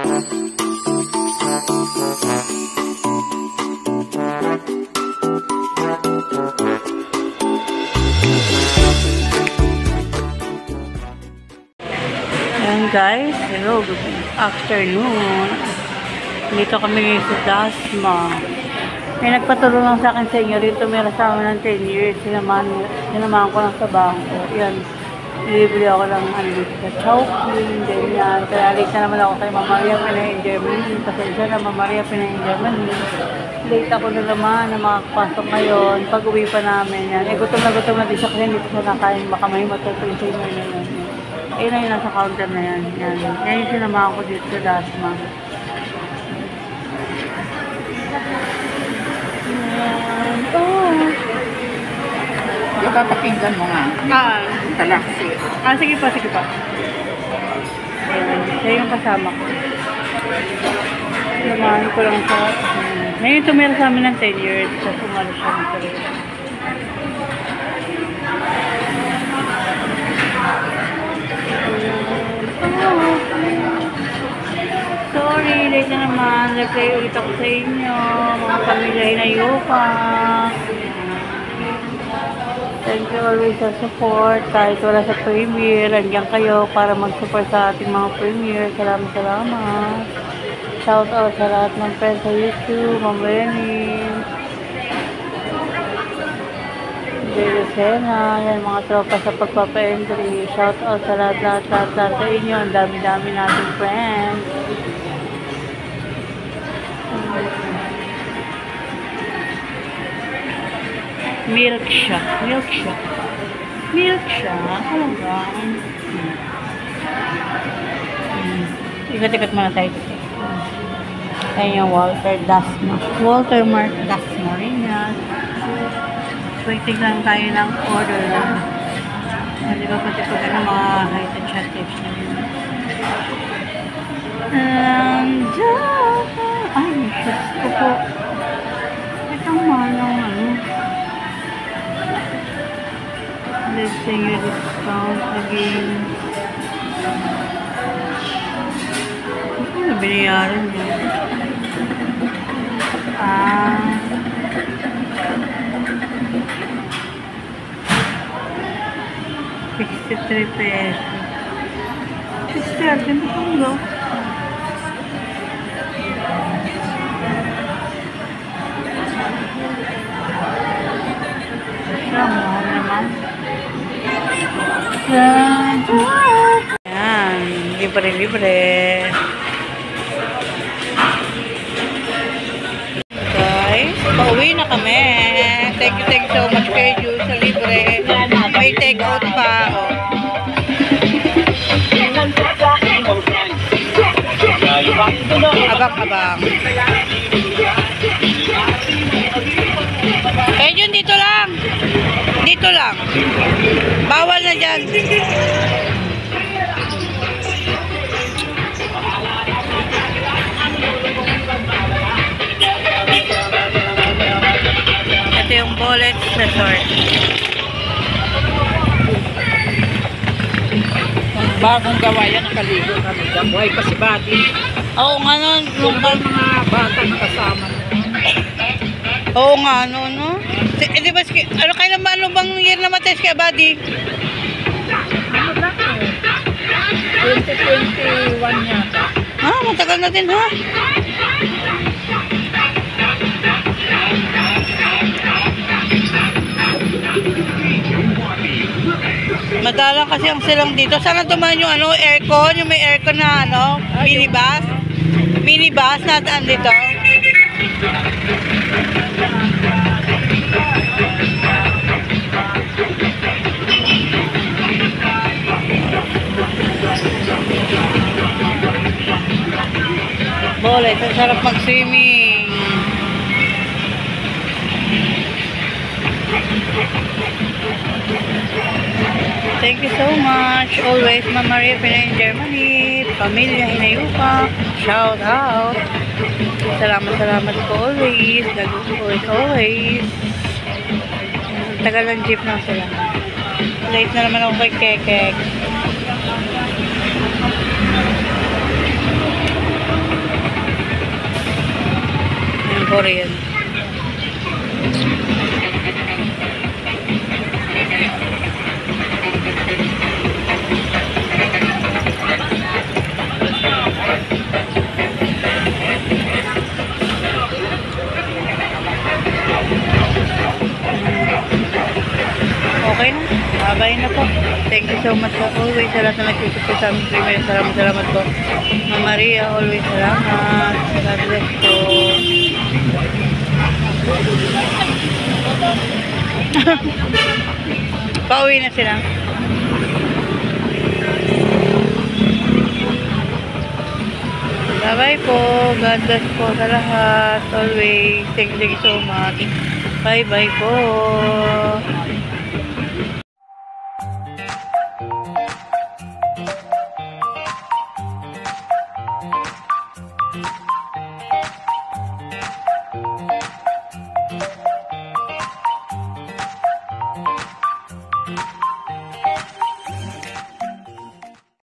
Guys, hello, good afternoon. Dito kami sa Dasma. May nagpatulong lang sa akin sa inyo. Dito may kasama ng 10 years. Sinamahan ko lang sa bangko. Yan. Nilibili ako ng sa chocolate. Ganyan. Kaya late na naman ako kay Mama Maria Pinay-Germany. Pasensya na Mama Maria Pinay-Germany. Late ako na naman na makakapasok ngayon. Pag-uwi pa namin. Yan. Gutom na din siya kasi hindi ko siya nakain. Baka may matutuloy sa inyo na yan. Ayun na yun, nasa counter na yan. Yan yung sinamahan ko dito sa Dasma. Yung papakinggan mo nga. Talaksi. Sige pa. Ayan, siya yung kasama ko. Sinamahan ko lang sa... Ngayon tumira sa amin ng 10 years. Sa sumalo siya ng sarili. Sorry, late na naman. Reply ulit ako sa inyo. Mga pamilya hinayupa. Thank you always sa support. Kahit wala sa premiere, andyan kayo para mag-support sa ating mga premiere. Salamat. Shout out sa lahat ng friends sa YouTube. Ma'am Lenny. Sena, yan mga tropa sa pagpapa-entry. Shout out sa lahat sa inyo. Ang dami-dami nating friends. Milk siya. Ano ba? Ikat-ikat muna tayo dito. Ayan yung Walter Dasma. Walter Mark Dasma rin yan. Waiting lang tayo ng order lang. Hindi ba pati po ng mga height and chat tips na yun. Ay, shoes ko po. Itong manong let's say your discount again. Ano binayaran niya? 63 pesos. 60 ito ba? Mahal naman. Yan. Libre. Guys, pauwi na kami. Thank you so much kay Jules sa libre. May take out pa. Abang. Kaya yun, dito lang. Bawal na dyan. Ito yung Bullet Resort. Bagong gawa yan, nakaligo kami. Buhay pa si Buddy. Oo nga nun. Yung mga bata na kasama. Oo nga nun, no? Di ba, ano bang year namatay si Buddy? Ano lang 2021 yata. Matagal na din, ha? Madalang kasi ang silang dito. Sana dumaan yung aircon, yung may aircon na minibus. Minibus na daan dito. Bolet, ang sarap mag-swimming. Thank you so much. Always, Mama Maria Pinay-Germany. Pamilya Hinayupa. Shout out. Salamat po always. Always. Tagal ng jeep na sila. Late na naman ako kay Kekek. Korean. Okay na. Bye na po. Thank you so much always sa lahat na nagsusupport sa aming streamer. Salamat po. Ma'am Maria, always salamat. God bless po. Pauwi na sila. Bye-bye po. God bless po sa lahat. Always. Thank you so much. Bye-bye po.